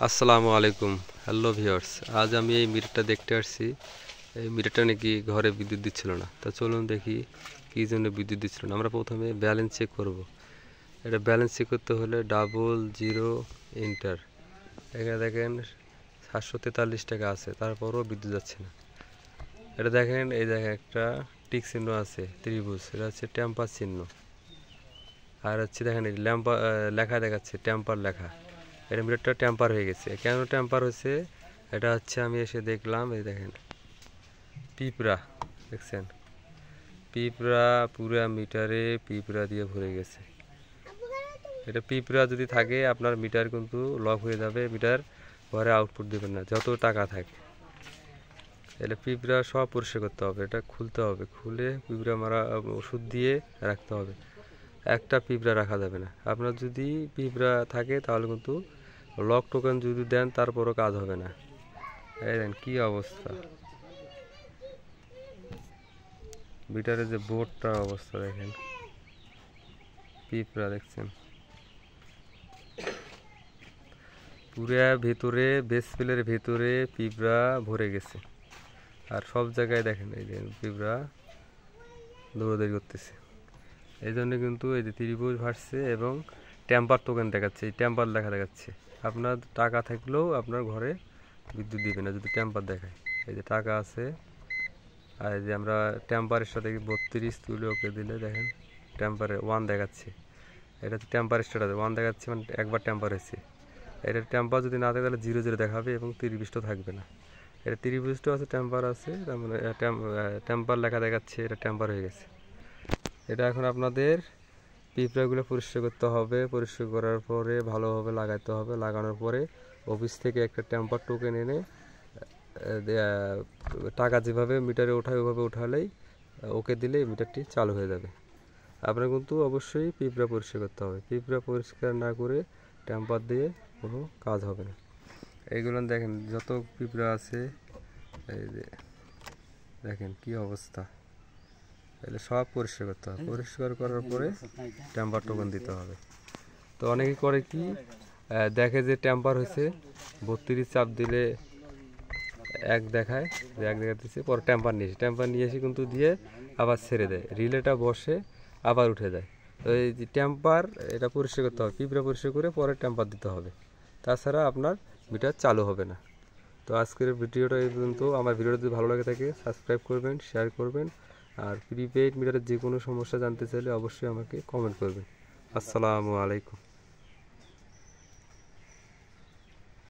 আসসালামু আলাইকুম। Hello viewers, আজ আমি এই মিটারটা দেখতে আসছি। এই মিটারটা নাকি ঘরে বিদ্যুৎ দিচ্ছিল না। তা চলুন দেখি কী জন্য বিদ্যুৎ দিচ্ছিল না। আমরা প্রথমে ব্যালেন্স চেক করব। এটা ব্যালেন্স চেক করতে হলে 00 এন্টার। এখানে দেখেন 743 টাকা আছে, তারপরও বিদ্যুৎ যাচ্ছে না। এটা দেখেন, এই দেখেন একটা টিক চিহ্ন আছে, ত্রিভুজ, এটা হচ্ছে টেম্পার চিহ্ন। আর হচ্ছে দেখেন এই লেখা দেখাচ্ছে টেম্পার লেখা। এটা মিটারটা টেম্পার হয়ে গেছে। কেন টেম্পার হয়েছে এটা হচ্ছে আমি এসে দেখলাম। এই দেখেন পিঁপড়া, দেখছেন পিঁপড়া, পুরা মিটারে পিঁপড়া দিয়ে ভরে গেছে। এটা পিঁপড়া যদি থাকে আপনার মিটার কিন্তু লক হয়ে যাবে, মিটার ঘরে আউটপুট দেবেন না যত টাকা থাকে। এটা পিঁপড়া সব পরিষ্কার করতে হবে, এটা খুলতে হবে, খুলে পিঁপড়া মারা ওষুধ দিয়ে রাখতে হবে। একটা পিঁপড়া রাখা যাবে না। আপনার যদি পিঁপড়া থাকে তাহলে কিন্তু লক টোকেন যদি দেন তারপরও কাজ হবে না। এই দেন কি অবস্থা, মিটারের যে বোর্ডটার অবস্থা দেখেন, পিঁপড়া দেখছেন পুরা ভেতরে, বেস প্লের ভেতরে পিঁপড়া ভরে গেছে। আর সব জায়গায় দেখেন এই যে পিঁপড়া দৌড়াদৌড়ি করতেছে। এই জন্য কিন্তু এই যে ত্রিভুজ ভাসছে এবং টেম্পার টোকেন দেখাচ্ছে, এই টেম্পার লেখা দেখাচ্ছে। আপনার টাকা থাকলেও আপনার ঘরে বিদ্যুৎ দিবে না যদি টেম্পার দেখায়। এই যে টাকা আছে, আর এই যে আমরা টেম্পারের সাথে 32 তুলে ওকে দিলে দেখেন টেম্পারে 1 দেখাচ্ছে। এটা হচ্ছে টেম্পার স্ট্যাটাস 1 দেখাচ্ছে, মানে একবার টেম্পার হয়েছে। এটা টেম্পার যদি না থাকে তাহলে 00 দেখাবে এবং ত্রিভুজটা থাকবে না। এটা ত্রিভুজটা আছে, টেম্পার আছে, তার মানে টেম্পার লেখা দেখাচ্ছে, এটা টেম্পার হয়ে গেছে। এটা এখন আপনাদের পিঁপড়াগুলো পরিষ্কার করতে হবে। পরিষ্কার করার পরে ভালোভাবে লাগাতে হবে। লাগানোর পরে অফিস থেকে একটা টেম্পার টোকেন এনে টাকা যেভাবে মিটারে ওঠায় ওইভাবে উঠালেই ওকে দিলে মিটারটি চালু হয়ে যাবে। আপনার কিন্তু অবশ্যই পিঁপড়া পরিষ্কার করতে হবে। পিঁপড়া পরিষ্কার না করে টেম্পার দিয়ে কোনো কাজ হবে না। এইগুলো দেখেন যত পিঁপড়া আছে, এই যে দেখেন কি অবস্থা। তাহলে সব পরিষ্কার করতে হবে। পরিষ্কার করার পরে টেম্পার টোকেন দিতে হবে। তো অনেকে করে কি দেখে যে টেম্পার হয়েছে, 32 চাপ দিলে 1 দেখায়, যে 1 দেখাতেছে, পরে টেম্পার নিয়ে এসে কিন্তু দিয়ে আবার ছেড়ে দেয়, রিলেটা বসে আবার উঠে যায়। তো এই যে টেম্পার, এটা পরিষ্কার করতে হবে, পিঁপড়া পরিষ্কার করে পরে টেম্পার দিতে হবে, তাছাড়া আপনার মিটার চালু হবে না। তো আজকের ভিডিওটা এই পর্যন্ত। আমার ভিডিওটা যদি ভালো লাগে থাকে সাবস্ক্রাইব করবেন, শেয়ার করবেন, আর প্রিপেইড মিটারের যে কোনো সমস্যা জানতে চাইলে অবশ্যই আমাকে কমেন্ট করবেন। আসসালামু আলাইকুম।